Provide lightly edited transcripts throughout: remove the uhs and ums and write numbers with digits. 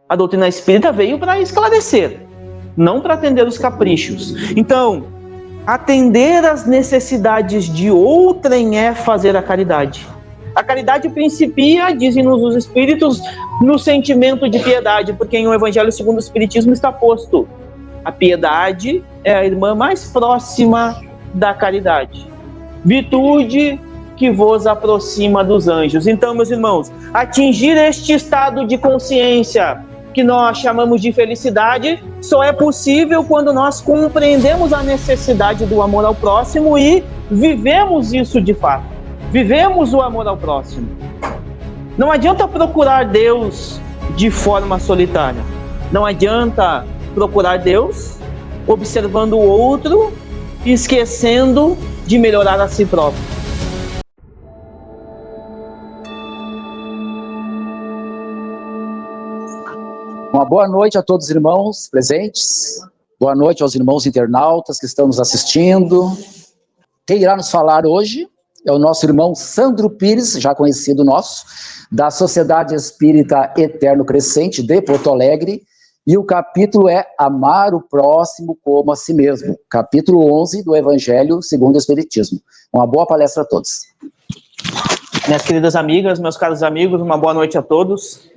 A doutrina espírita veio para esclarecer, não para atender os caprichos. Então, atender às necessidades de outrem é fazer a caridade. A caridade principia, dizem-nos os Espíritos, no sentimento de piedade, porque em o Evangelho segundo o Espiritismo está posto: a piedade é a irmã mais próxima da caridade. Virtude que vos aproxima dos anjos. Então, meus irmãos, atingir este estado de consciência que nós chamamos de felicidade só é possível quando nós compreendemos a necessidade do amor ao próximo e vivemos isso de fato. Vivemos o amor ao próximo. Não adianta procurar Deus de forma solitária. Não adianta procurar Deus observando o outro e esquecendo de melhorar a si próprio. Uma boa noite a todos os irmãos presentes. Boa noite aos irmãos internautas que estão nos assistindo. Quem irá nos falar hoje é o nosso irmão Sandro Pires, já conhecido nosso, da Sociedade Espírita Eterno Crescente de Porto Alegre, e o capítulo é Amar o Próximo como a Si Mesmo, capítulo 11 do Evangelho segundo o Espiritismo. Uma boa palestra a todos. Minhas queridas amigas, meus caros amigos, uma boa noite a todos.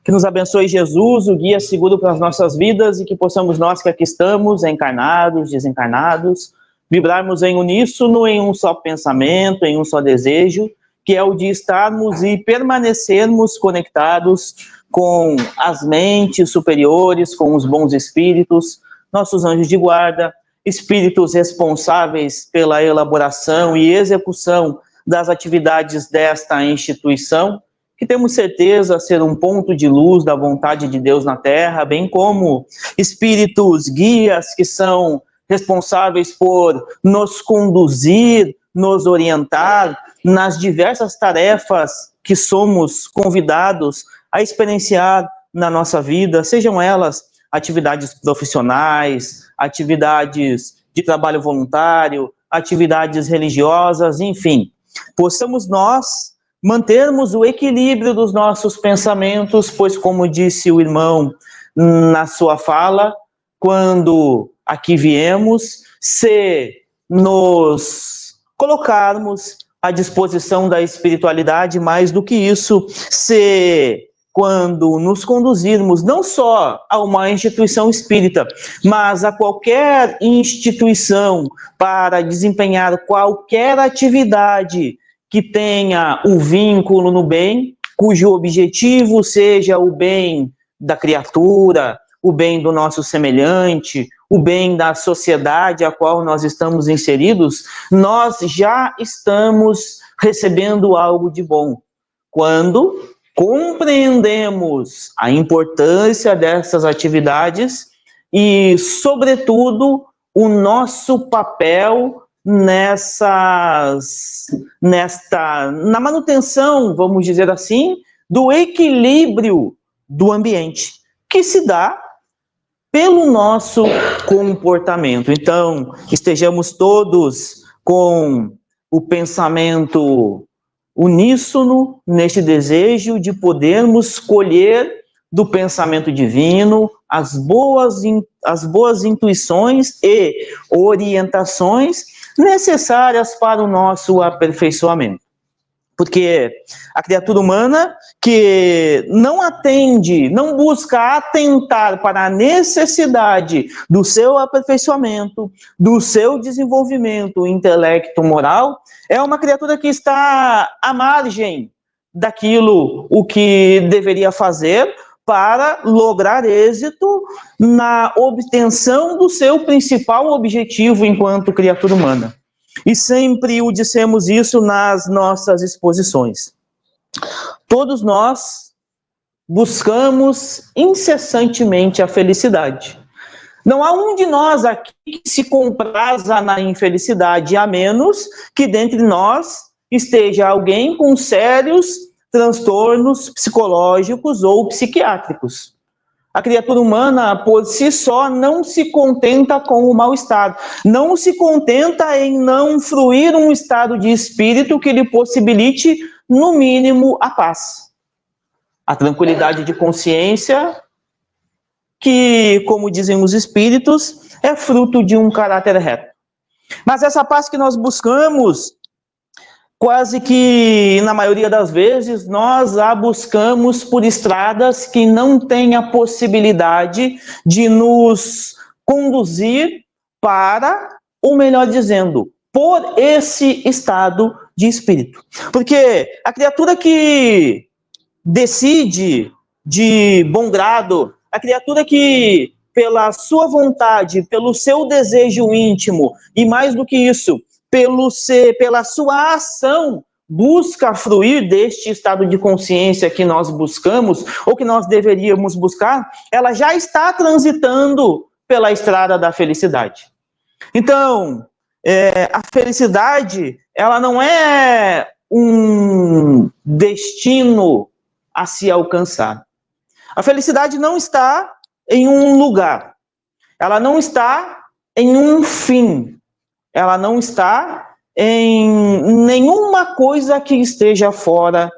Que nos abençoe Jesus, o guia seguro para as nossas vidas, e que possamos nós que aqui estamos, encarnados, desencarnados, vibrarmos em uníssono, em um só pensamento, em um só desejo, que é o de estarmos e permanecermos conectados com as mentes superiores, com os bons espíritos, nossos anjos de guarda, espíritos responsáveis pela elaboração e execução das atividades desta instituição, que temos certeza ser um ponto de luz da vontade de Deus na Terra, bem como espíritos guias que são responsáveis por nos conduzir, nos orientar nas diversas tarefas que somos convidados a experienciar na nossa vida, sejam elas atividades profissionais, atividades de trabalho voluntário, atividades religiosas, enfim. Possamos nós mantermos o equilíbrio dos nossos pensamentos, pois, como disse o irmão na sua fala, quando aqui viemos, se nos colocarmos à disposição da espiritualidade, mais do que isso, se quando nos conduzirmos não só a uma instituição espírita, mas a qualquer instituição para desempenhar qualquer atividade que tenha o vínculo no bem, cujo objetivo seja o bem da criatura, o bem do nosso semelhante, o bem da sociedade a qual nós estamos inseridos, nós já estamos recebendo algo de bom. Quando compreendemos a importância dessas atividades e, sobretudo, o nosso papel na manutenção, vamos dizer assim, do equilíbrio do ambiente, que se dá pelo nosso comportamento. Então, estejamos todos com o pensamento uníssono neste desejo de podermos colher do pensamento divino as boas intuições e orientações necessárias para o nosso aperfeiçoamento. Porque a criatura humana que não atende, não busca atentar para a necessidade do seu aperfeiçoamento, do seu desenvolvimento intelecto-moral, é uma criatura que está à margem daquilo o que deveria fazer para lograr êxito na obtenção do seu principal objetivo enquanto criatura humana. E sempre o dissemos isso nas nossas exposições. Todos nós buscamos incessantemente a felicidade. Não há um de nós aqui que se compraza na infelicidade, a menos que dentre nós esteja alguém com sérios transtornos psicológicos ou psiquiátricos. A criatura humana, por si só, não se contenta com o mal-estar. Não se contenta em não fruir um estado de espírito que lhe possibilite, no mínimo, a paz. a tranquilidade de consciência, que, como dizem os espíritos, é fruto de um caráter reto. Mas essa paz que nós buscamos, quase que, na maioria das vezes, nós a buscamos por estradas que não têm a possibilidade de nos conduzir para, ou melhor dizendo, por esse estado de espírito. Porque a criatura que decide de bom grado, a criatura que, pela sua vontade, pelo seu desejo íntimo, e mais do que isso, pela sua ação, busca fruir deste estado de consciência que nós buscamos, ou que nós deveríamos buscar, ela já está transitando pela estrada da felicidade. Então, a felicidade, ela não é um destino a se alcançar. A felicidade não está em um lugar, ela não está em um fim, ela não está em nenhuma coisa que esteja fora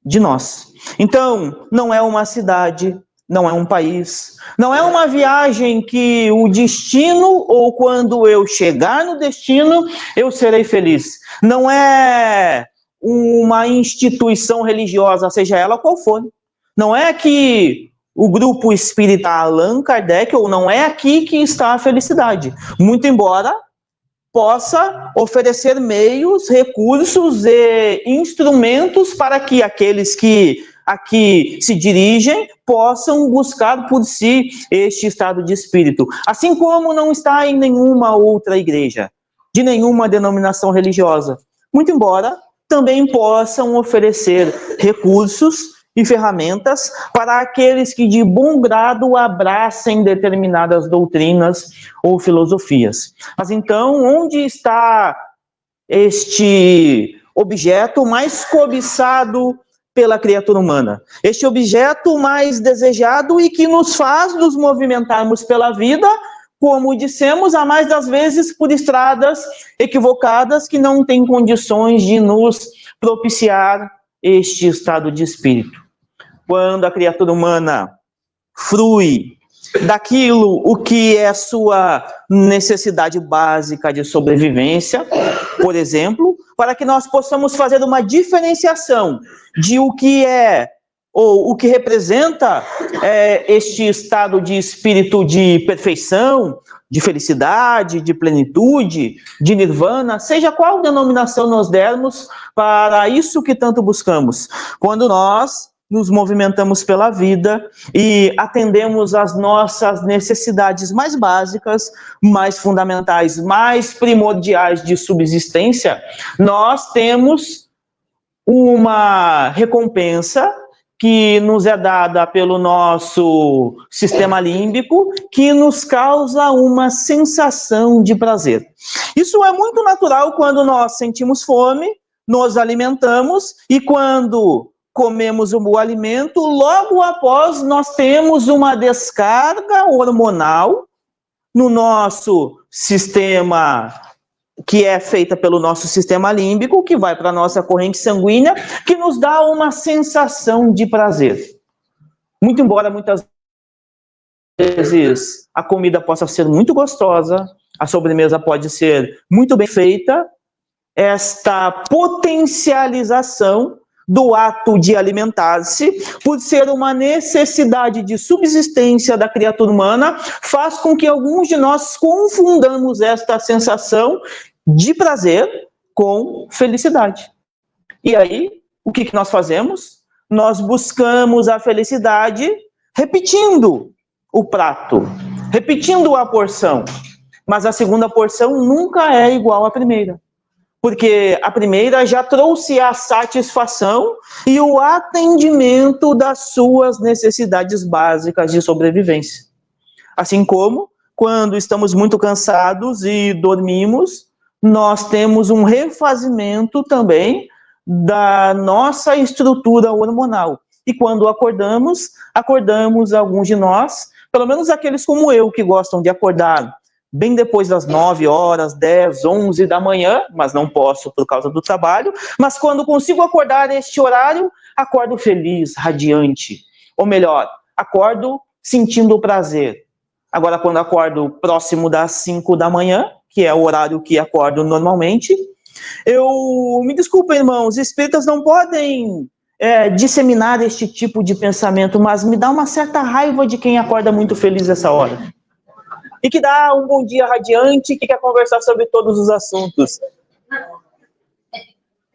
de nós. Então, não é uma cidade, não é um país, não é uma viagem que o destino, ou quando eu chegar no destino, eu serei feliz. Não é uma instituição religiosa, seja ela qual for. Não é que o grupo espírita Allan Kardec, ou não é aqui que está a felicidade. Muito embora possa oferecer meios, recursos e instrumentos para que aqueles que aqui se dirigem possam buscar por si este estado de espírito. Assim como não está em nenhuma outra igreja, de nenhuma denominação religiosa. Muito embora também possam oferecer recursos e ferramentas para aqueles que de bom grado abracem determinadas doutrinas ou filosofias. Mas então, onde está este objeto mais cobiçado pela criatura humana? Este objeto mais desejado e que nos faz nos movimentarmos pela vida, como dissemos, a mais das vezes por estradas equivocadas que não têm condições de nos propiciar este estado de espírito. Quando a criatura humana frui daquilo o que é sua necessidade básica de sobrevivência, por exemplo, para que nós possamos fazer uma diferenciação de o que é ou o que representa este estado de espírito de perfeição, de felicidade, de plenitude, de nirvana, seja qual denominação nós dermos para isso que tanto buscamos. Quando nós nos movimentamos pela vida e atendemos às nossas necessidades mais básicas, mais fundamentais, mais primordiais de subsistência, nós temos uma recompensa que nos é dada pelo nosso sistema límbico, que nos causa uma sensação de prazer. Isso é muito natural quando nós sentimos fome, nos alimentamos, e quando comemos o alimento, logo após nós temos uma descarga hormonal no nosso sistema, que é feita pelo nosso sistema límbico, que vai para a nossa corrente sanguínea, que nos dá uma sensação de prazer. Muito embora muitas vezes a comida possa ser muito gostosa, a sobremesa pode ser muito bem feita, esta potencialização do ato de alimentar-se, por ser uma necessidade de subsistência da criatura humana, faz com que alguns de nós confundamos esta sensação de prazer com felicidade. E aí, o que nós fazemos? Nós buscamos a felicidade repetindo o prato, repetindo a porção. Mas a segunda porção nunca é igual à primeira. Porque a primeira já trouxe a satisfação e o atendimento das suas necessidades básicas de sobrevivência. Assim como, quando estamos muito cansados e dormimos, nós temos um refazimento também da nossa estrutura hormonal. E quando acordamos alguns de nós, pelo menos aqueles como eu, que gostam de acordar bem depois das 9 horas, 10, 11 da manhã, mas não posso por causa do trabalho, mas quando consigo acordar neste horário, acordo feliz, radiante, ou melhor, acordo sentindo o prazer. Agora, quando acordo próximo das 5 da manhã, que é o horário que acordo normalmente, me desculpem, irmãos, espíritas não podem disseminar este tipo de pensamento, mas me dá uma certa raiva de quem acorda muito feliz nessa hora. E que dá um bom dia radiante, que quer conversar sobre todos os assuntos.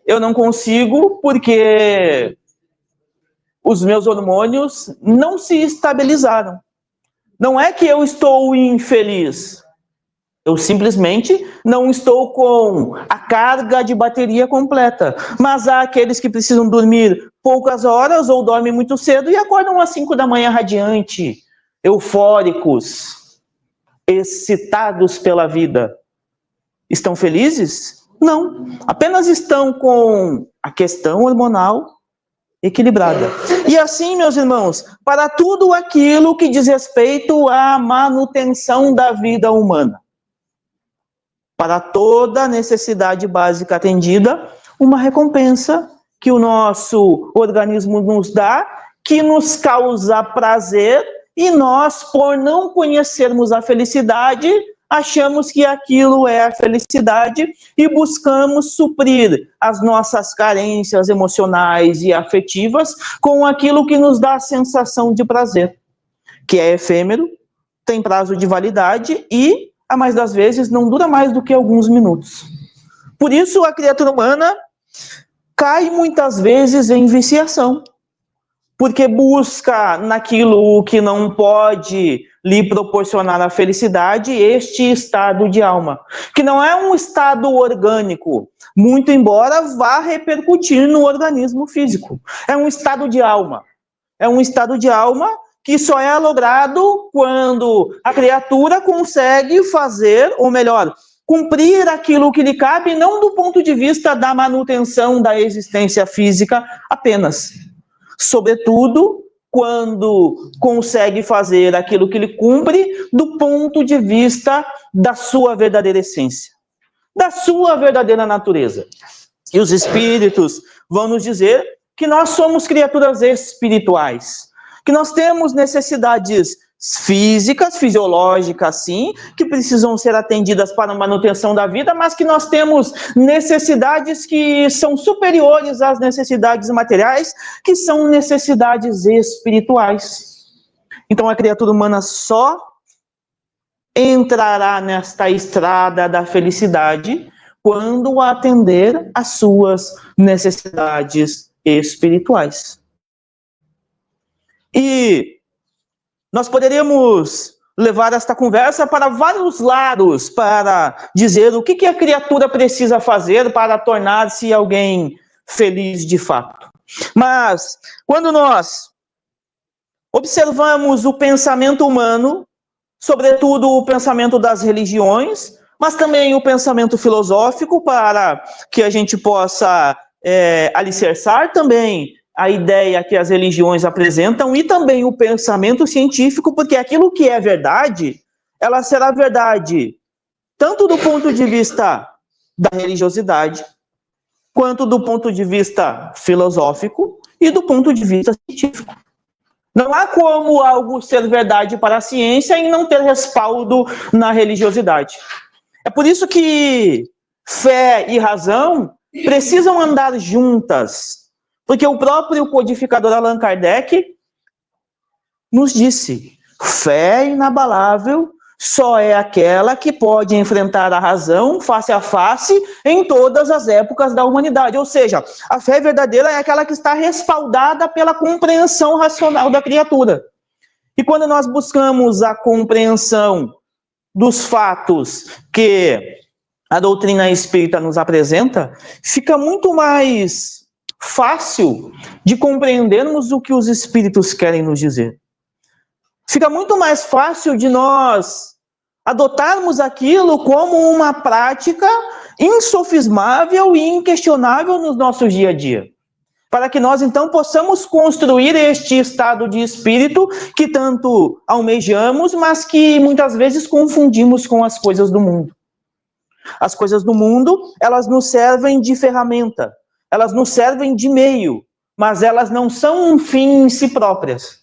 Eu não consigo, porque os meus hormônios não se estabilizaram. Não é que eu estou infeliz. Eu simplesmente não estou com a carga de bateria completa. Mas há aqueles que precisam dormir poucas horas ou dormem muito cedo e acordam às 5 da manhã radiante, eufóricos, excitados pela vida. Estão felizes? Não. Apenas estão com a questão hormonal equilibrada. E assim, meus irmãos, para tudo aquilo que diz respeito à manutenção da vida humana, para toda necessidade básica atendida, uma recompensa que o nosso organismo nos dá, que nos causa prazer, e nós, por não conhecermos a felicidade, achamos que aquilo é a felicidade e buscamos suprir as nossas carências emocionais e afetivas com aquilo que nos dá a sensação de prazer, que é efêmero, tem prazo de validade e, a mais das vezes, não dura mais do que alguns minutos. Por isso, a criatura humana cai muitas vezes em viciação, porque busca naquilo que não pode lhe proporcionar a felicidade este estado de alma, que não é um estado orgânico, muito embora vá repercutir no organismo físico. É um estado de alma. É um estado de alma que só é logrado quando a criatura consegue fazer, ou melhor, cumprir aquilo que lhe cabe, não do ponto de vista da manutenção da existência física apenas. Sobretudo, quando consegue fazer aquilo que lhe cumpre do ponto de vista da sua verdadeira essência, da sua verdadeira natureza. E os espíritos vão nos dizer que nós somos criaturas espirituais, que nós temos necessidades físicas, fisiológicas, sim, que precisam ser atendidas para a manutenção da vida, mas que nós temos necessidades que são superiores às necessidades materiais, que são necessidades espirituais. Então a criatura humana só entrará nesta estrada da felicidade quando atender às suas necessidades espirituais. E nós poderíamos levar esta conversa para vários lados, para dizer o que a criatura precisa fazer para tornar-se alguém feliz de fato. Mas, quando nós observamos o pensamento humano, sobretudo o pensamento das religiões, mas também o pensamento filosófico, para que a gente possa alicerçar também a ideia que as religiões apresentam e também o pensamento científico, porque aquilo que é verdade, ela será verdade tanto do ponto de vista da religiosidade, quanto do ponto de vista filosófico e do ponto de vista científico. Não há como algo ser verdade para a ciência e não ter respaldo na religiosidade. É por isso que fé e razão precisam andar juntas. Porque o próprio codificador Allan Kardec nos disse: fé inabalável só é aquela que pode enfrentar a razão face a face em todas as épocas da humanidade. Ou seja, a fé verdadeira é aquela que está respaldada pela compreensão racional da criatura. E quando nós buscamos a compreensão dos fatos que a doutrina espírita nos apresenta, fica muito mais fácil de compreendermos o que os espíritos querem nos dizer. Fica muito mais fácil de nós adotarmos aquilo como uma prática insofismável e inquestionável no nosso dia a dia. para que nós então possamos construir este estado de espírito que tanto almejamos, mas que muitas vezes confundimos com as coisas do mundo. As coisas do mundo, elas nos servem de ferramenta, elas nos servem de meio, mas elas não são um fim em si próprias.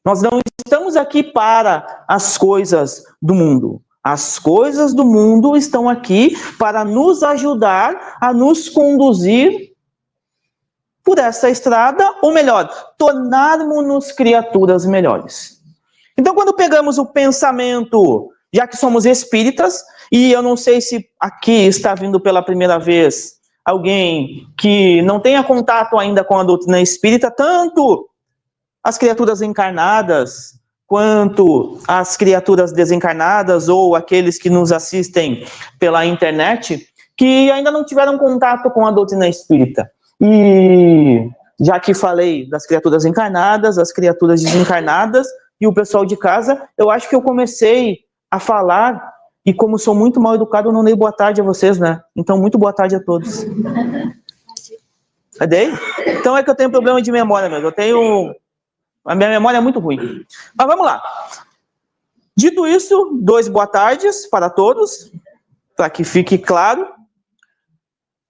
Nós não estamos aqui para as coisas do mundo. As coisas do mundo estão aqui para nos ajudar a nos conduzir por essa estrada, ou melhor, tornarmos-nos criaturas melhores. Então, quando pegamos o pensamento, já que somos espíritas, e eu não sei se aqui está vindo pela primeira vez alguém que não tenha contato ainda com a doutrina espírita, tanto as criaturas encarnadas, quanto as criaturas desencarnadas, ou aqueles que nos assistem pela internet, que ainda não tiveram contato com a doutrina espírita. E já que falei das criaturas encarnadas, das criaturas desencarnadas, e o pessoal de casa, eu acho que eu comecei a falar, e como sou muito mal educado, eu não dei boa tarde a vocês, né? Então, muito boa tarde a todos. Dei? Então é que eu tenho problema de memória mesmo, a minha memória é muito ruim. Mas vamos lá. Dito isso, 2 boa tardes para todos, para que fique claro.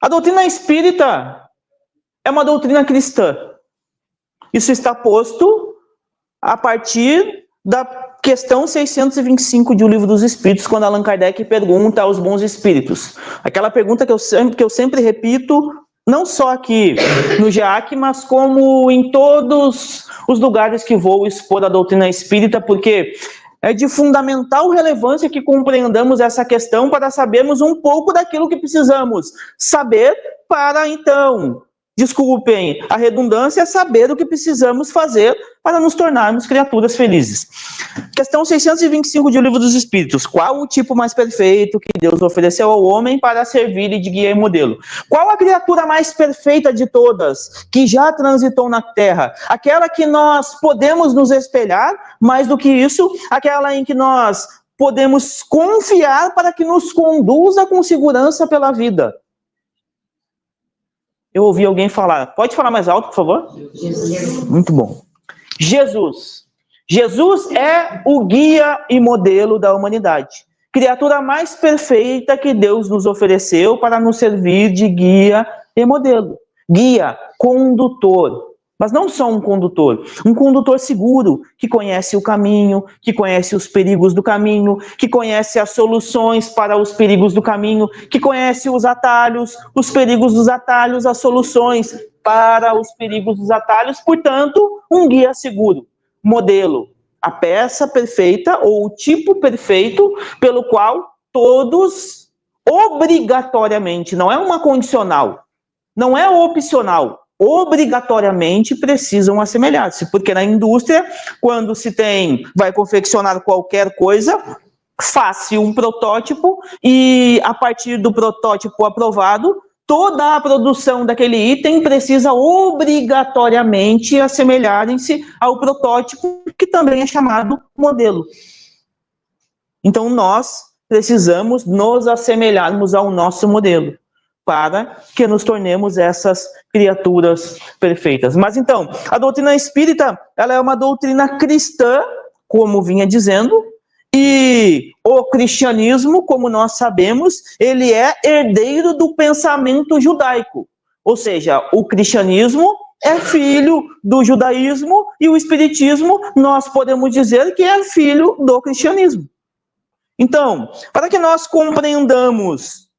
A doutrina espírita é uma doutrina cristã. Isso está posto a partir da questão 625 de O Livro dos Espíritos, quando Allan Kardec pergunta aos bons espíritos. Aquela pergunta que eu sempre repito, não só aqui no GEAC, mas como em todos os lugares que vou expor a doutrina espírita, porque é de fundamental relevância que compreendamos essa questão para sabermos um pouco daquilo que precisamos saber para, então, desculpem a redundância, saber o que precisamos fazer para nos tornarmos criaturas felizes. Questão 625 de O Livro dos Espíritos. Qual o tipo mais perfeito que Deus ofereceu ao homem para servir-lhe de guia e modelo? Qual a criatura mais perfeita de todas que já transitou na Terra? Aquela que nós podemos nos espelhar, mais do que isso, aquela em que nós podemos confiar para que nos conduza com segurança pela vida. Eu ouvi alguém falar. Pode falar mais alto, por favor? Jesus. Muito bom. Jesus. Jesus é o guia e modelo da humanidade. Criatura mais perfeita que Deus nos ofereceu para nos servir de guia e modelo. Guia, condutor. Mas não só um condutor seguro, que conhece o caminho, que conhece os perigos do caminho, que conhece as soluções para os perigos do caminho, que conhece os atalhos, os perigos dos atalhos, as soluções para os perigos dos atalhos, portanto, um guia seguro, modelo, a peça perfeita ou o tipo perfeito pelo qual todos obrigatoriamente, não é uma condicional, não é opcional, obrigatoriamente precisam assemelhar-se, porque na indústria, quando vai confeccionar qualquer coisa, faz-se um protótipo e a partir do protótipo aprovado, toda a produção daquele item precisa obrigatoriamente assemelharem-se ao protótipo, que também é chamado modelo. Então nós precisamos nos assemelharmos ao nosso modelo, para que nos tornemos essas criaturas perfeitas. Mas então, a doutrina espírita, ela é uma doutrina cristã, como vinha dizendo, e o cristianismo, como nós sabemos, ele é herdeiro do pensamento judaico. Ou seja, o cristianismo é filho do judaísmo e o espiritismo, nós podemos dizer que é filho do cristianismo. Então, para que nós compreendamos,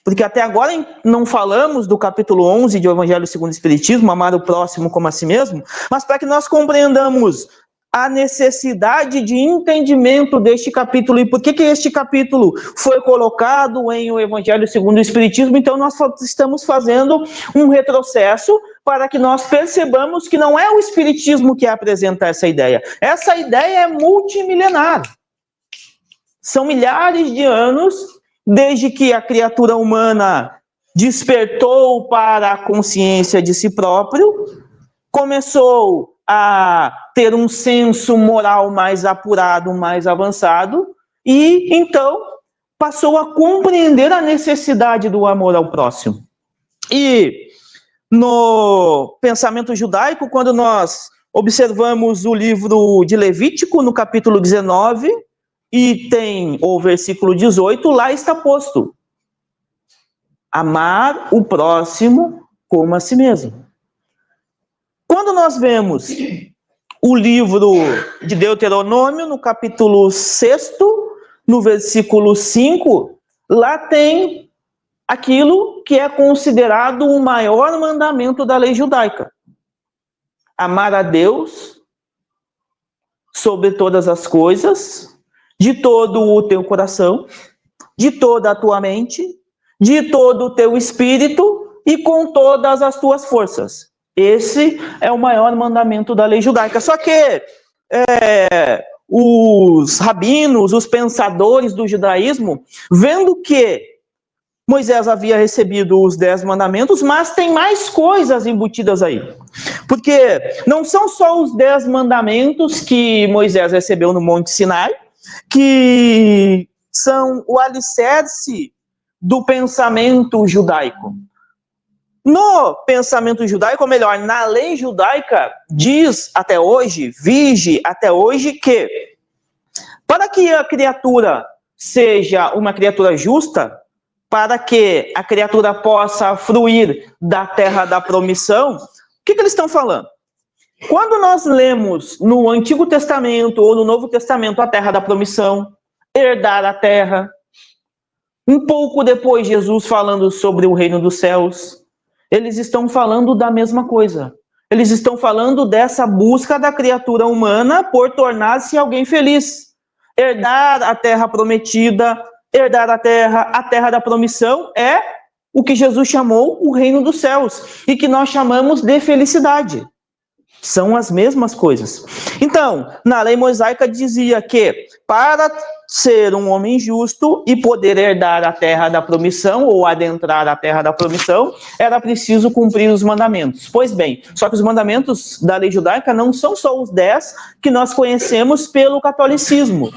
porque até agora não falamos do capítulo 11 de O Evangelho segundo o Espiritismo, amar o próximo como a si mesmo, mas para que nós compreendamos a necessidade de entendimento deste capítulo e por que este capítulo foi colocado em O Evangelho segundo o Espiritismo, então nós estamos fazendo um retrocesso para que nós percebamos que não é o Espiritismo que apresenta essa ideia. Essa ideia é multimilenar. São milhares de anos desde que a criatura humana despertou para a consciência de si próprio, começou a ter um senso moral mais apurado, mais avançado, e então passou a compreender a necessidade do amor ao próximo. E no pensamento judaico, quando nós observamos o livro de Levítico, no capítulo 19, e tem o versículo 18, lá está posto: amar o próximo como a si mesmo. Quando nós vemos o livro de Deuteronômio, no capítulo 6, no versículo 5, lá tem aquilo que é considerado o maior mandamento da lei judaica: amar a Deus sobre todas as coisas, de todo o teu coração, de toda a tua mente, de todo o teu espírito e com todas as tuas forças. Esse é o maior mandamento da lei judaica. Só que os rabinos, os pensadores do judaísmo, vendo que Moisés havia recebido os 10 mandamentos, mas tem mais coisas embutidas aí. Porque não são só os 10 mandamentos que Moisés recebeu no Monte Sinai, que são o alicerce do pensamento judaico. No pensamento judaico, ou melhor, na lei judaica, diz até hoje, vige até hoje, que para que a criatura seja uma criatura justa, para que a criatura possa fruir da terra da promissão, o que eles estão falando? Quando nós lemos no Antigo Testamento ou no Novo Testamento a terra da promissão, herdar a terra, um pouco depois Jesus falando sobre o reino dos céus, eles estão falando da mesma coisa. Eles estão falando dessa busca da criatura humana por tornar-se alguém feliz. Herdar a terra prometida, herdar a terra da promissão é o que Jesus chamou o reino dos céus e que nós chamamos de felicidade. São as mesmas coisas. Então, na lei mosaica dizia que para ser um homem justo e poder herdar a terra da promissão ou adentrar a terra da promissão, era preciso cumprir os mandamentos. Pois bem, só que os mandamentos da lei judaica não são só os 10 que nós conhecemos pelo catolicismo.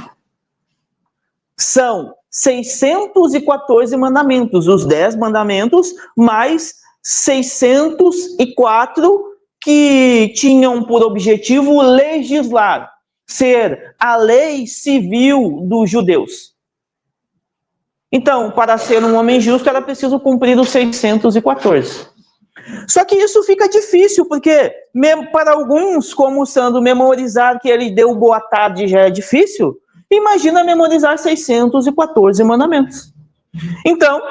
São 614 mandamentos, os 10 mandamentos, mais 604 que tinham por objetivo legislar, ser a lei civil dos judeus. Então, para ser um homem justo, era preciso cumprir os 614. Só que isso fica difícil, porque mesmo para alguns, como o Sandro, memorizar que ele deu boa tarde já é difícil. Imagina memorizar 614 mandamentos. Então,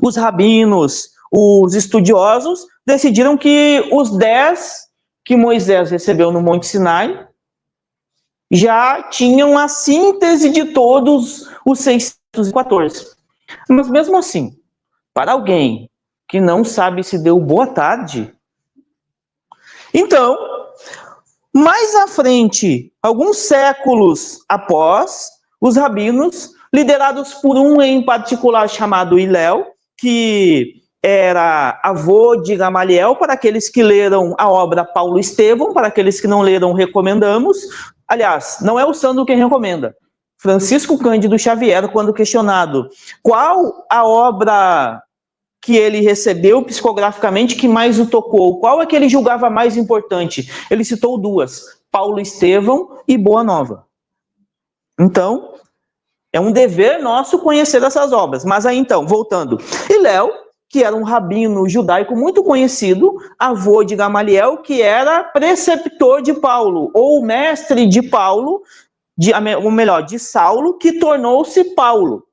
os rabinos, os estudiosos, decidiram que os 10 que Moisés recebeu no Monte Sinai já tinham a síntese de todos os 614. Mas mesmo assim, para alguém que não sabe se deu boa tarde, então, mais à frente, alguns séculos após, os rabinos, liderados por um em particular chamado Hilel, que era avô de Gamaliel, para aqueles que leram a obra Paulo Estevão, para aqueles que não leram, recomendamos. Aliás, não é o Sandro quem recomenda. Francisco Cândido Xavier, quando questionado qual a obra que ele recebeu psicograficamente que mais o tocou, qual é que ele julgava mais importante, ele citou 2, Paulo Estevão e Boa Nova. Então, é um dever nosso conhecer essas obras. Mas aí então, voltando, Hilel, que era um rabino judaico muito conhecido, avô de Gamaliel, que era preceptor de Paulo, ou mestre de Paulo, ou melhor, de Saulo, que tornou-se Paulo.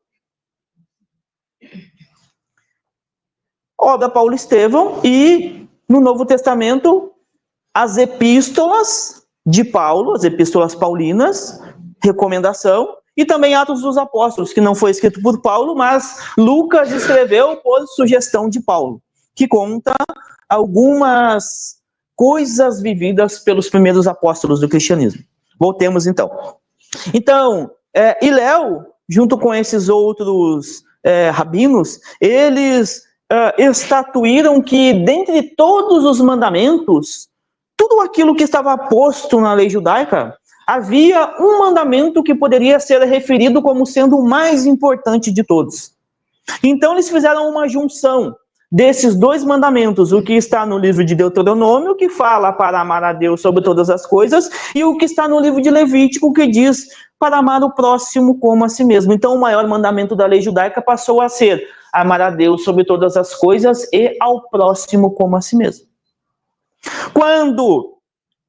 Obra Paulo Estevão e, no Novo Testamento, as epístolas de Paulo, as epístolas paulinas, recomendação, e também Atos dos Apóstolos, que não foi escrito por Paulo, mas Lucas escreveu por sugestão de Paulo, que conta algumas coisas vividas pelos primeiros apóstolos do cristianismo. Voltemos então. Então, Hilel, junto com esses outros rabinos, eles estatuíram que, dentre todos os mandamentos, tudo aquilo que estava posto na lei judaica, havia um mandamento que poderia ser referido como sendo o mais importante de todos. Então eles fizeram uma junção desses dois mandamentos, o que está no livro de Deuteronômio, que fala para amar a Deus sobre todas as coisas, e o que está no livro de Levítico, que diz para amar o próximo como a si mesmo. Então, o maior mandamento da lei judaica passou a ser amar a Deus sobre todas as coisas e ao próximo como a si mesmo. Quando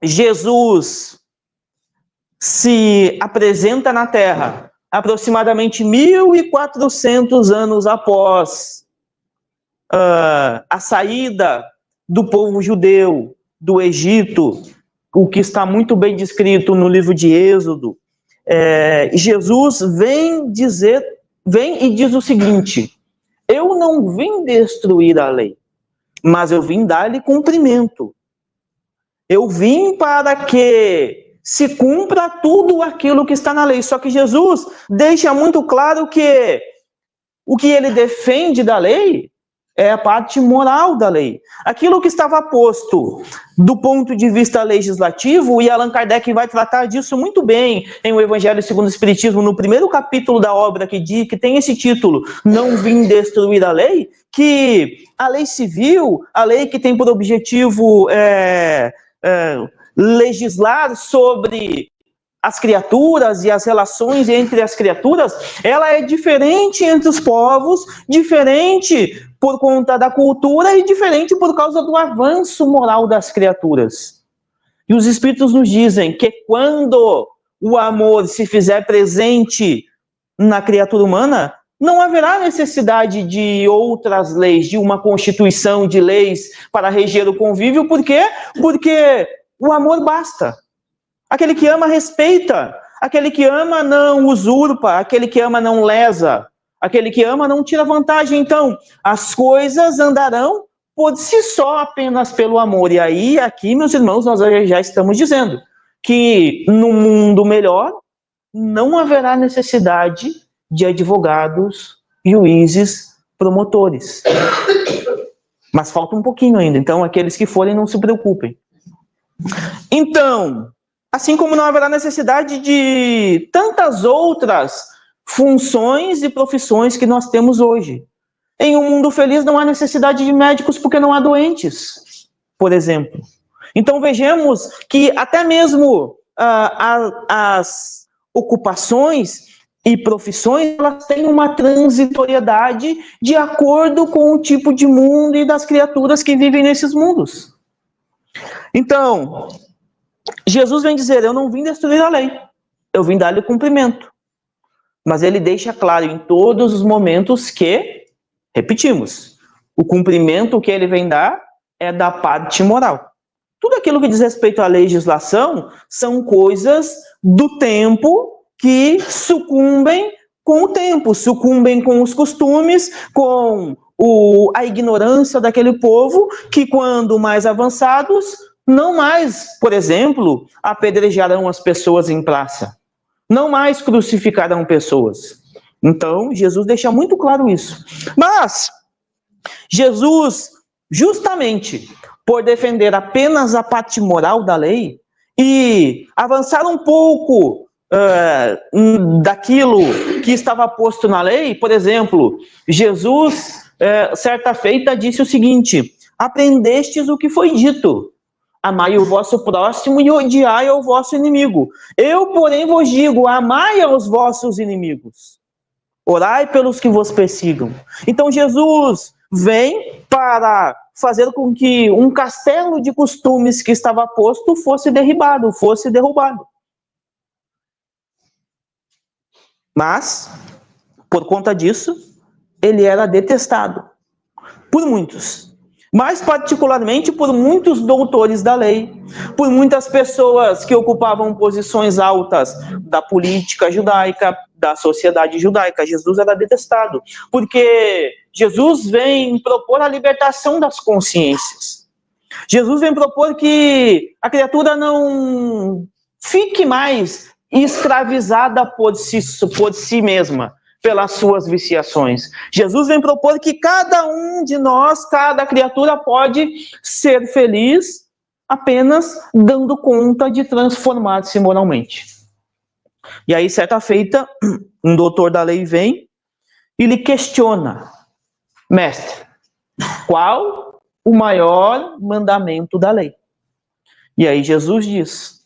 Jesus se apresenta na Terra, aproximadamente 1.400 anos após a saída do povo judeu do Egito, o que está muito bem descrito no livro de Êxodo, Jesus vem e diz o seguinte: eu não vim destruir a lei, mas eu vim dar-lhe cumprimento. Eu vim para que se cumpra tudo aquilo que está na lei. Só que Jesus deixa muito claro que o que ele defende da lei é a parte moral da lei. Aquilo que estava posto do ponto de vista legislativo, e Allan Kardec vai tratar disso muito bem em O Evangelho segundo o Espiritismo, no primeiro capítulo da obra que tem esse título, Não Vim Destruir a Lei, que a lei civil, a lei que tem por objetivo legislar sobre as criaturas e as relações entre as criaturas, ela é diferente entre os povos, diferente por conta da cultura e diferente por causa do avanço moral das criaturas. E os Espíritos nos dizem que quando o amor se fizer presente na criatura humana, não haverá necessidade de outras leis, de uma constituição de leis para reger o convívio. Por quê? Porque o amor basta. Aquele que ama respeita, aquele que ama não usurpa, aquele que ama não lesa, aquele que ama não tira vantagem. Então, as coisas andarão por si só apenas pelo amor. E aí, aqui, meus irmãos, nós já estamos dizendo que no mundo melhor não haverá necessidade de advogados, juízes, promotores. Mas falta um pouquinho ainda. Então, aqueles que forem, não se preocupem. Então, assim como não haverá necessidade de tantas outras funções e profissões que nós temos hoje. Em um mundo feliz não há necessidade de médicos porque não há doentes, por exemplo. Então vejamos que até mesmo as ocupações e profissões, elas têm uma transitoriedade de acordo com o tipo de mundo e das criaturas que vivem nesses mundos. Então, Jesus vem dizer, eu não vim destruir a lei, eu vim dar-lhe cumprimento. Mas ele deixa claro em todos os momentos que, repetimos, o cumprimento que ele vem dar é da parte moral. Tudo aquilo que diz respeito à legislação são coisas do tempo que sucumbem com o tempo, sucumbem com os costumes, com a ignorância daquele povo, que quando mais avançados, não mais, por exemplo, apedrejarão as pessoas em praça. Não mais crucificarão pessoas. Então, Jesus deixa muito claro isso. Mas, Jesus, justamente por defender apenas a parte moral da lei e avançar um pouco daquilo que estava posto na lei, por exemplo, Jesus, certa feita, disse o seguinte, aprendestes o que foi dito, amai o vosso próximo e odiai ao vosso inimigo. Eu, porém, vos digo, amai aos vossos inimigos. Orai pelos que vos persigam. Então, Jesus vem para fazer com que um castelo de costumes que estava posto fosse derribado, fosse derrubado. Mas, por conta disso, ele era detestado por muitos. Mais particularmente por muitos doutores da lei, por muitas pessoas que ocupavam posições altas da política judaica, da sociedade judaica. Jesus era detestado, porque Jesus vem propor a libertação das consciências. Jesus vem propor que a criatura não fique mais escravizada por si mesma, pelas suas viciações. Jesus vem propor que cada um de nós, cada criatura pode ser feliz apenas dando conta de transformar-se moralmente. E aí, certa feita, um doutor da lei vem e lhe questiona, mestre, qual o maior mandamento da lei? E aí Jesus diz,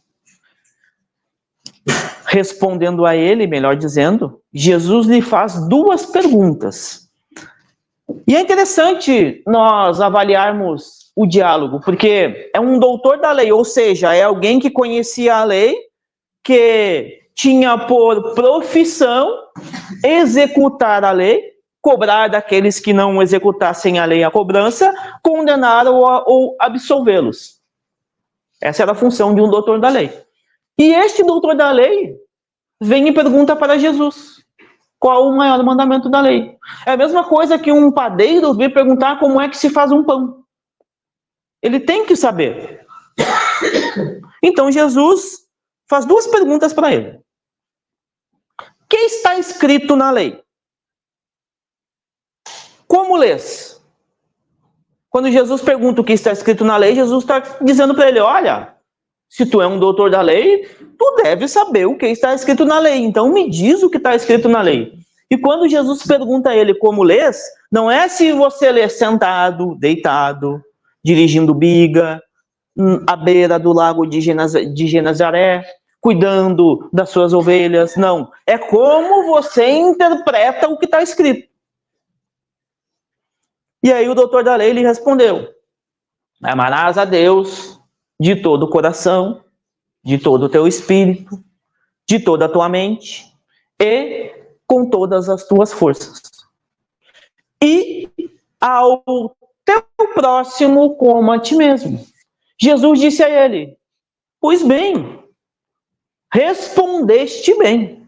respondendo a ele, melhor dizendo, Jesus lhe faz duas perguntas. E é interessante nós avaliarmos o diálogo, porque é um doutor da lei, ou seja, é alguém que conhecia a lei, que tinha por profissão executar a lei, cobrar daqueles que não executassem a lei a cobrança, condenar ou absolvê-los. Essa era a função de um doutor da lei. E este doutor da lei vem e pergunta para Jesus, qual o maior mandamento da lei? É a mesma coisa que um padeiro vir perguntar como é que se faz um pão. Ele tem que saber. Então Jesus faz duas perguntas para ele. O que está escrito na lei? Como lês? Quando Jesus pergunta o que está escrito na lei, Jesus está dizendo para ele, olha, se tu é um doutor da lei, tu deve saber o que está escrito na lei. Então me diz o que está escrito na lei. E quando Jesus pergunta a ele como lês, não é se você lê sentado, deitado, dirigindo biga, à beira do lago de Genezaré, cuidando das suas ovelhas. Não. É como você interpreta o que está escrito. E aí o doutor da lei lhe respondeu, amarás a Deus de todo o coração, de todo o teu espírito, de toda a tua mente e com todas as tuas forças. E ao teu próximo como a ti mesmo. Jesus disse a ele, pois bem, respondeste bem,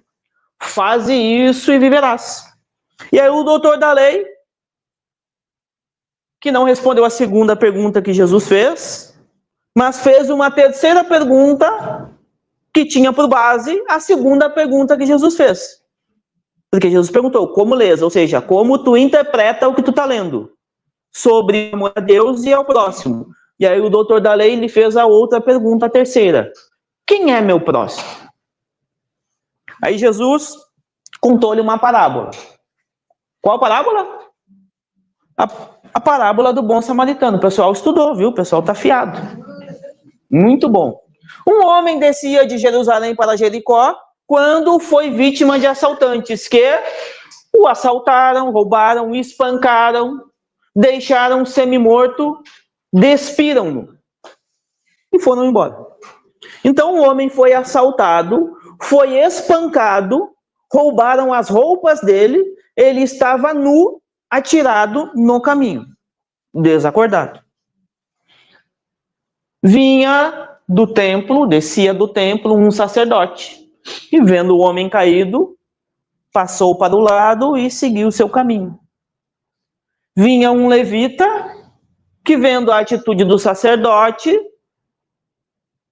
faze isso e viverás. E aí o doutor da lei, que não respondeu a segunda pergunta que Jesus fez, mas fez uma terceira pergunta que tinha por base a segunda pergunta que Jesus fez. Porque Jesus perguntou, como lês? Ou seja, como tu interpreta o que tu está lendo? Sobre amor a Deus e ao próximo. E aí o doutor da lei lhe fez a outra pergunta, a terceira. Quem é meu próximo? Aí Jesus contou-lhe uma parábola. Qual parábola? A parábola do bom samaritano. O pessoal estudou, viu? O pessoal está afiado. Muito bom. Um homem descia de Jerusalém para Jericó quando foi vítima de assaltantes que o assaltaram, roubaram, espancaram, deixaram semi-morto, despiram-no e foram embora. Então o homem foi assaltado, foi espancado, roubaram as roupas dele, ele estava nu, atirado no caminho, desacordado. Vinha do templo, descia do templo um sacerdote, e vendo o homem caído, passou para o lado e seguiu o seu caminho. Vinha um levita, que vendo a atitude do sacerdote,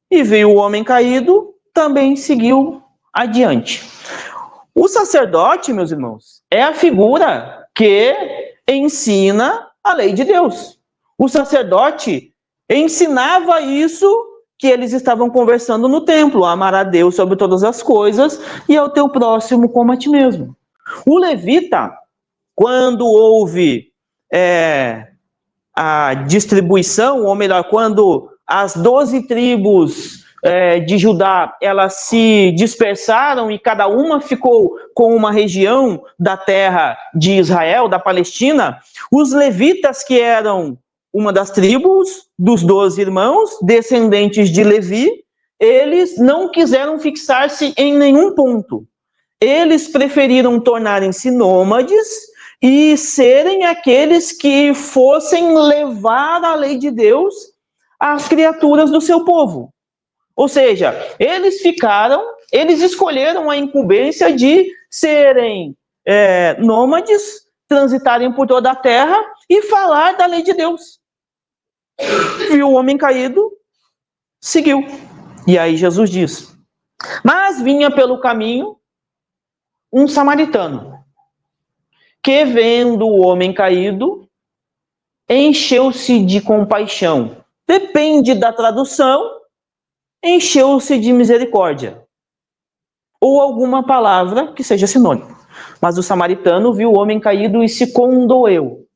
e viu o homem caído, também seguiu adiante. O sacerdote, meus irmãos, é a figura que ensina a lei de Deus. O sacerdote ensinava isso que eles estavam conversando no templo, amar a Deus sobre todas as coisas e ao teu próximo como a ti mesmo. O levita, quando houve a distribuição, ou melhor, quando as 12 tribos de Judá, elas se dispersaram e cada uma ficou com uma região da terra de Israel, da Palestina, os levitas, que eram uma das tribos dos 12 irmãos, descendentes de Levi, eles não quiseram fixar-se em nenhum ponto. Eles preferiram tornarem-se nômades e serem aqueles que fossem levar a lei de Deus às criaturas do seu povo. Ou seja, eles escolheram a incumbência de serem nômades, transitarem por toda a terra e falar da lei de Deus. Viu o homem caído, seguiu. E aí Jesus diz, mas vinha pelo caminho um samaritano, que vendo o homem caído, encheu-se de compaixão. Depende da tradução, encheu-se de misericórdia. Ou alguma palavra que seja sinônimo. Mas o samaritano viu o homem caído e se condoeu.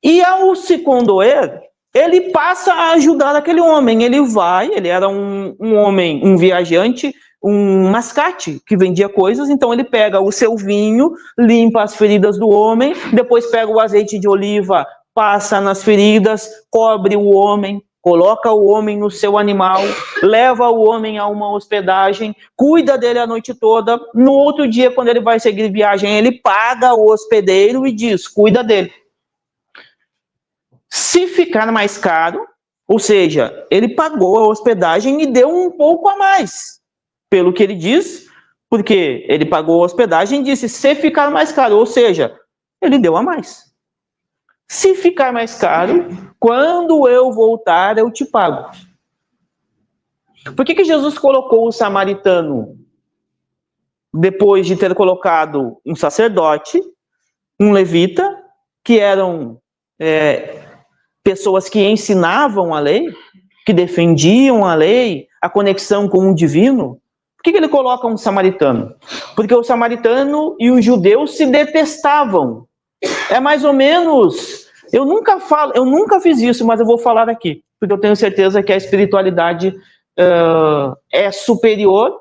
E ao se condoer, ele passa a ajudar aquele homem. Ele era um homem, um viajante, um mascate que vendia coisas, então ele pega o seu vinho, limpa as feridas do homem, depois pega o azeite de oliva, passa nas feridas, cobre o homem, coloca o homem no seu animal, leva o homem a uma hospedagem, cuida dele a noite toda. No outro dia, quando ele vai seguir viagem, ele paga o hospedeiro e diz, cuida dele. Se ficar mais caro, ou seja, ele pagou a hospedagem e deu um pouco a mais, pelo que ele diz, porque ele pagou a hospedagem e disse, se ficar mais caro, ou seja, ele deu a mais. Se ficar mais caro, quando eu voltar, eu te pago. Por que Jesus colocou o samaritano, depois de ter colocado um sacerdote, um levita, que eram pessoas que ensinavam a lei, que defendiam a lei, a conexão com o divino? Por que ele coloca um samaritano? Porque o samaritano e os judeus se detestavam. É mais ou menos... Eu nunca fiz isso, mas eu vou falar aqui, porque eu tenho certeza que a espiritualidade é superior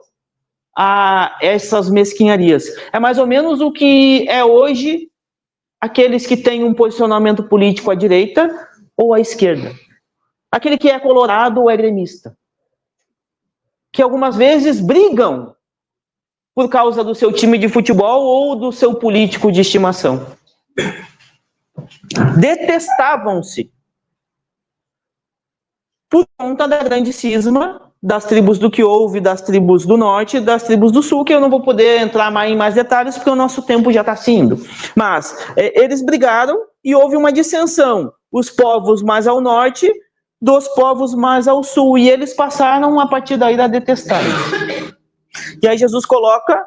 a essas mesquinharias. É mais ou menos o que é hoje aqueles que têm um posicionamento político à direita ou à esquerda. Aquele que é colorado ou é gremista. Que algumas vezes brigam por causa do seu time de futebol ou do seu político de estimação. Detestavam-se por conta da grande cisma das tribos do que houve, das tribos do norte e das tribos do sul, que eu não vou poder entrar em mais detalhes porque o nosso tempo já está se indo. Mas eles brigaram e houve uma dissensão. Os povos mais ao norte dos povos mais ao sul, e eles passaram a partir daí a detestar. E aí Jesus coloca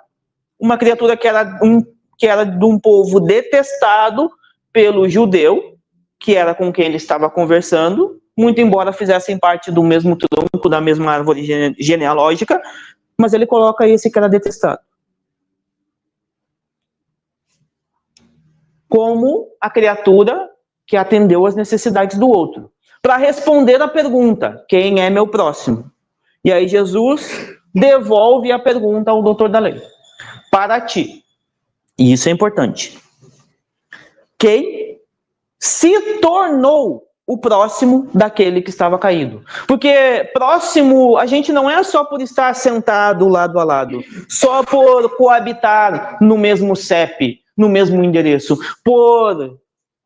uma criatura que era de um povo detestado pelo judeu, que era com quem ele estava conversando, muito embora fizessem parte do mesmo tronco, da mesma árvore genealógica, mas ele coloca esse que era detestado. Como a criatura que atendeu às necessidades do outro. Para responder a pergunta, quem é meu próximo? E aí Jesus devolve a pergunta ao doutor da lei. Para ti. E isso é importante. Quem se tornou o próximo daquele que estava caído. Porque próximo, a gente não é só por estar sentado lado a lado, só por coabitar no mesmo CEP, no mesmo endereço, por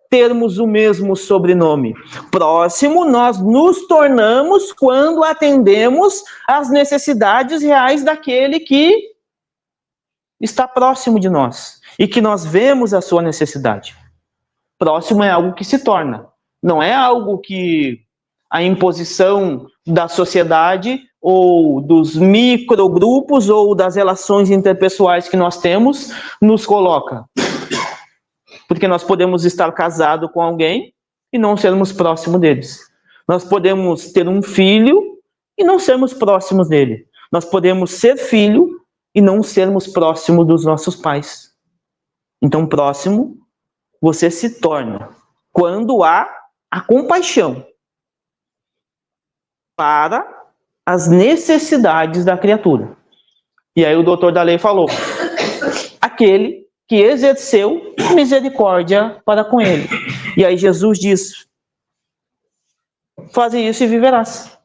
termos o mesmo sobrenome. Próximo, nós nos tornamos quando atendemos às necessidades reais daquele que está próximo de nós e que nós vemos a sua necessidade. Próximo é algo que se torna, não é algo que a imposição da sociedade ou dos microgrupos ou das relações interpessoais que nós temos nos coloca. Porque nós podemos estar casados com alguém e não sermos próximos deles. Nós podemos ter um filho e não sermos próximos dele. Nós podemos ser filho e não sermos próximos dos nossos pais. Então, próximo, você se torna quando há a compaixão para as necessidades da criatura. E aí o doutor da lei falou, aquele que exerceu misericórdia para com ele. E aí Jesus diz, faze isso e viverás.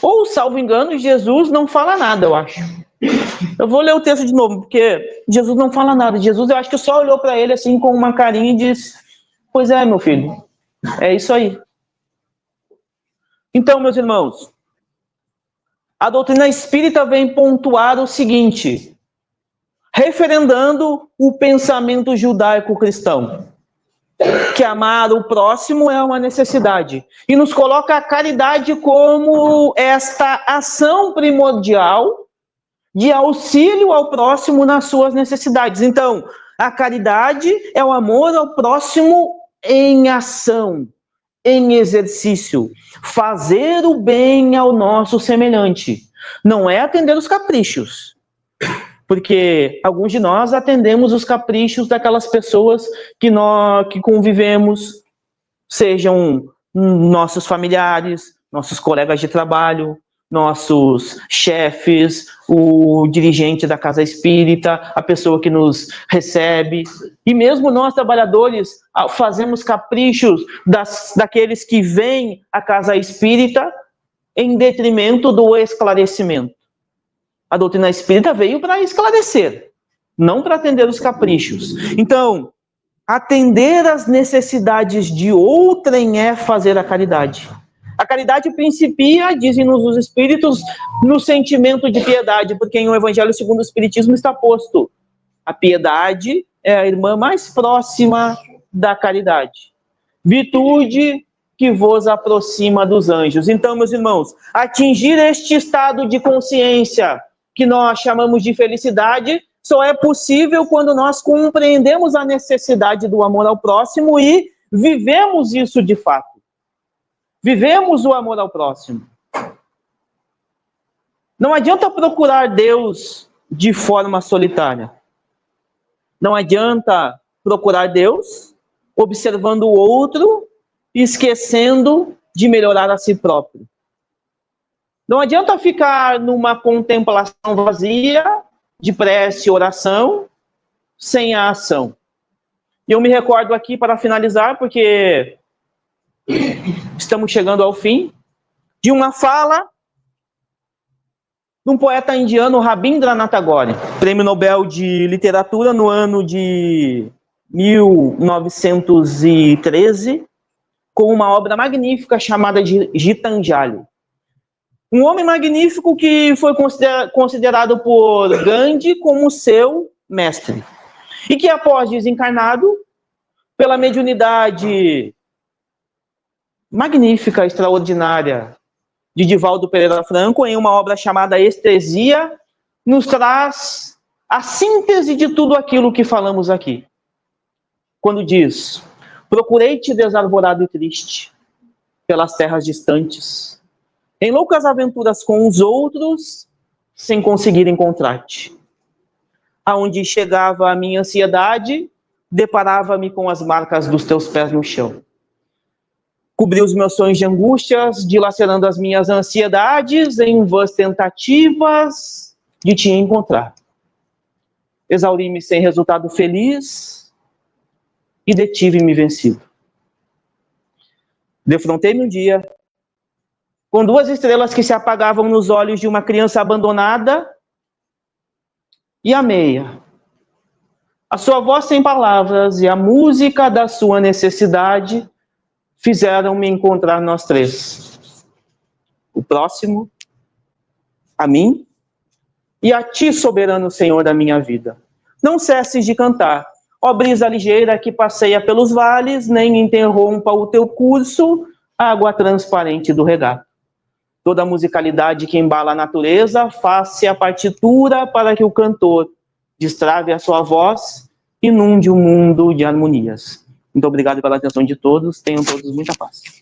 Ou, salvo engano, Jesus não fala nada, eu acho. Eu vou ler o texto de novo, porque Jesus não fala nada. Jesus, eu acho que só olhou para ele assim com uma carinha e disse, pois é, meu filho, é isso aí. Então, meus irmãos, a doutrina espírita vem pontuar o seguinte, referendando o pensamento judaico-cristão, que amar o próximo é uma necessidade, e nos coloca a caridade como esta ação primordial de auxílio ao próximo nas suas necessidades. Então, a caridade é o amor ao próximo em ação, em exercício, fazer o bem ao nosso semelhante. Não é atender os caprichos, Porque alguns de nós atendemos os caprichos daquelas pessoas que convivemos, sejam nossos familiares, nossos colegas de trabalho, nossos chefes, o dirigente da casa espírita, a pessoa que nos recebe. E mesmo nós, trabalhadores, fazemos caprichos daqueles que vêm à casa espírita em detrimento do esclarecimento. A doutrina espírita veio para esclarecer, não para atender os caprichos. Então, atender às necessidades de outrem é fazer a caridade. A caridade principia, dizem-nos os Espíritos, no sentimento de piedade, porque em o Evangelho segundo o Espiritismo está posto: a piedade é a irmã mais próxima da caridade. Virtude que vos aproxima dos anjos. Então, meus irmãos, atingir este estado de consciência que nós chamamos de felicidade só é possível quando nós compreendemos a necessidade do amor ao próximo e vivemos isso de fato. Vivemos o amor ao próximo. Não adianta procurar Deus de forma solitária. Não adianta procurar Deus observando o outro e esquecendo de melhorar a si próprio. Não adianta ficar numa contemplação vazia de prece e oração sem a ação. E eu me recordo aqui, para finalizar, porque estamos chegando ao fim, de uma fala de um poeta indiano, Rabindranath Tagore, prêmio Nobel de Literatura no ano de 1913, com uma obra magnífica chamada de Gitanjali. Um homem magnífico que foi considerado por Gandhi como seu mestre. E que, após desencarnado, pela mediunidade magnífica, extraordinária, de Divaldo Pereira Franco, em uma obra chamada Estesia, nos traz a síntese de tudo aquilo que falamos aqui. Quando diz: procurei-te desarvorado e triste, pelas terras distantes, em loucas aventuras com os outros, sem conseguir encontrar-te. Aonde chegava a minha ansiedade, deparava-me com as marcas dos teus pés no chão. Cobri os meus sonhos de angústias, dilacerando as minhas ansiedades em vãs tentativas de te encontrar. Exauri-me sem resultado feliz e detive-me vencido. Defrontei-me um dia com 2 estrelas que se apagavam nos olhos de uma criança abandonada e amei-a. A sua voz sem palavras e a música da sua necessidade fizeram-me encontrar nós 3. O próximo, a mim e a ti, soberano Senhor da minha vida. Não cesses de cantar, ó brisa ligeira que passeia pelos vales, nem interrompa o teu curso, água transparente do regato. Toda a musicalidade que embala a natureza, faça a partitura para que o cantor destrave a sua voz, inunde o mundo de harmonias. Muito obrigado pela atenção de todos, tenham todos muita paz.